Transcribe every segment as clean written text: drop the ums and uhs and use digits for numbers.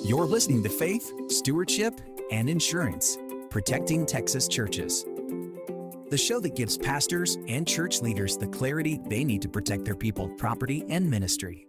You're listening to Faith, Stewardship, and Insurance, Protecting Texas Churches. The show that gives pastors and church leaders the clarity they need to protect their people, property, and ministry.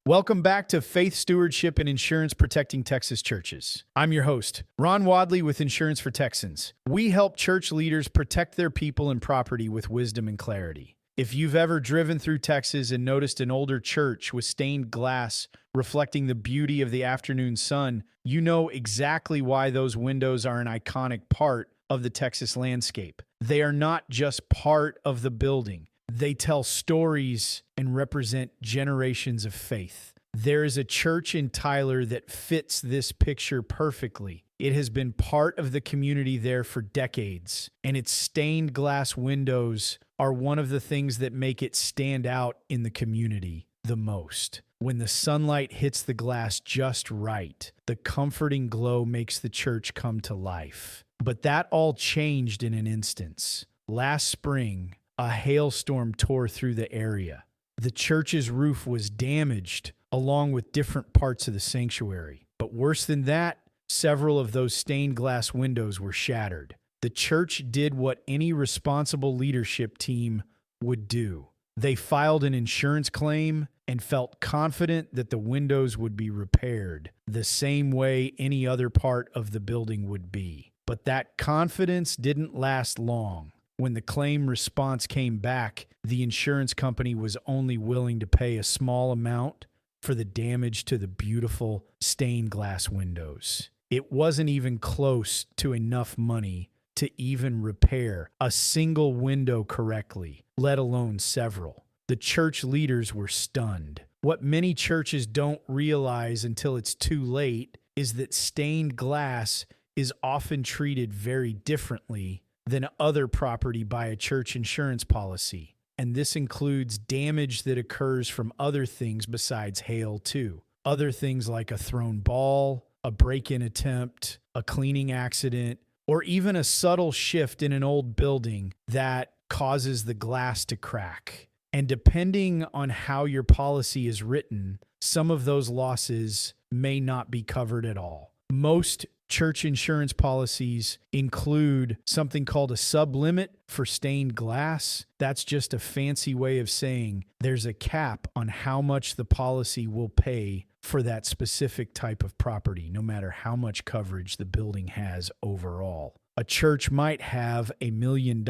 Welcome back to Faith, Stewardship, and Insurance, Protecting Texas Churches. I'm your host, Ron Wadley with Insurance for Texans. We help church leaders protect their people and property with wisdom and clarity. If you've ever driven through Texas and noticed an older church with stained glass reflecting the beauty of the afternoon sun, you know exactly why those windows are an iconic part of the Texas landscape. They are not just part of the building. They tell stories and represent generations of faith. There is a church in Tyler that fits this picture perfectly. It has been part of the community there for decades, and its stained glass windows are one of the things that make it stand out in the community the most. When the sunlight hits the glass just right, the comforting glow makes the church come to life. But that all changed in an instance. Last spring, a hailstorm tore through the area. The church's roof was damaged, along with different parts of the sanctuary. But worse than that, several of those stained glass windows were shattered. The church did what any responsible leadership team would do. They filed an insurance claim and felt confident that the windows would be repaired the same way any other part of the building would be. But that confidence didn't last long. When the claim response came back, the insurance company was only willing to pay a small amount for the damage to the beautiful stained glass windows. It wasn't even close to enough money to even repair a single window correctly, let alone several. The church leaders were stunned. What many churches don't realize until it's too late is that stained glass is often treated very differently than other property by a church insurance policy. And this includes damage that occurs from other things besides hail too. Other things like a thrown ball, a break-in attempt, a cleaning accident, or even a subtle shift in an old building that causes the glass to crack. And depending on how your policy is written, some of those losses may not be covered at all. Most church insurance policies include something called a sublimit for stained glass. That's just a fancy way of saying there's a cap on how much the policy will pay for that specific type of property, no matter how much coverage the building has overall. A church might have $1 million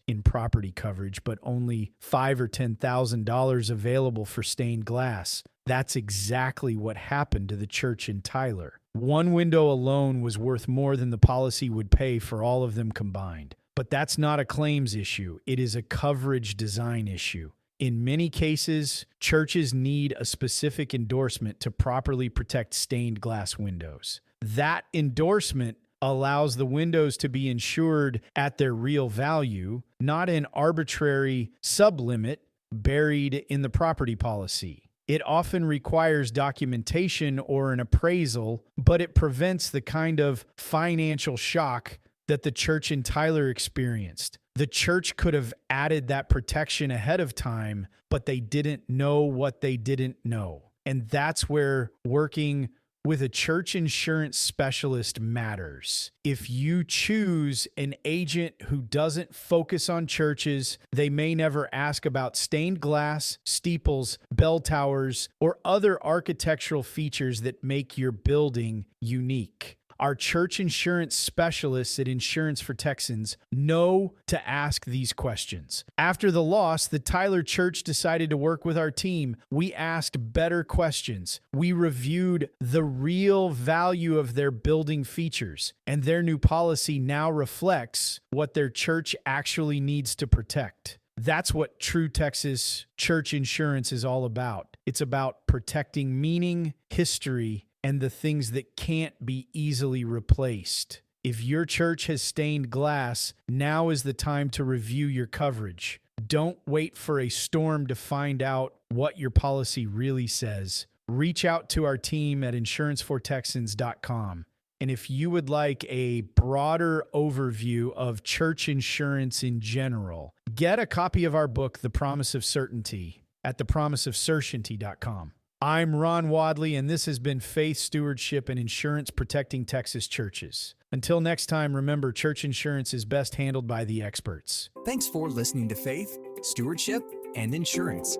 in property coverage, but only $5,000 or $10,000 available for stained glass. That's exactly what happened to the church in Tyler. One window alone was worth more than the policy would pay for all of them combined. But that's not a claims issue. It is a coverage design issue. In many cases, churches need a specific endorsement to properly protect stained glass windows. That endorsement allows the windows to be insured at their real value, not an arbitrary sublimit buried in the property policy. It often requires documentation or an appraisal, but it prevents the kind of financial shock that the church in Tyler experienced. The church could have added that protection ahead of time, but they didn't know what they didn't know. And that's where working with a church insurance specialist matters. If you choose an agent who doesn't focus on churches, they may never ask about stained glass, steeples, bell towers, or other architectural features that make your building unique. Our church insurance specialists at Insurance for Texans know to ask these questions. After the loss, the Tyler Church decided to work with our team. We asked better questions. We reviewed the real value of their building features, and their new policy now reflects what their church actually needs to protect. That's what true Texas church insurance is all about. It's about protecting meaning, history, and the things that can't be easily replaced. If your church has stained glass, now is the time to review your coverage. Don't wait for a storm to find out what your policy really says. Reach out to our team at insurancefortexans.com. And if you would like a broader overview of church insurance in general, get a copy of our book, The Promise of Certainty, at thepromiseofcertainty.com. I'm Ron Wadley, and this has been Faith, Stewardship, and Insurance Protecting Texas Churches. Until next time, remember, church insurance is best handled by the experts. Thanks for listening to Faith, Stewardship, and Insurance.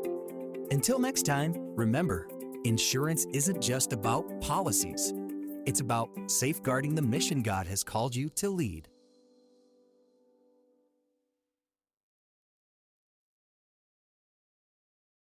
Until next time, remember, insurance isn't just about policies. It's about safeguarding the mission God has called you to lead.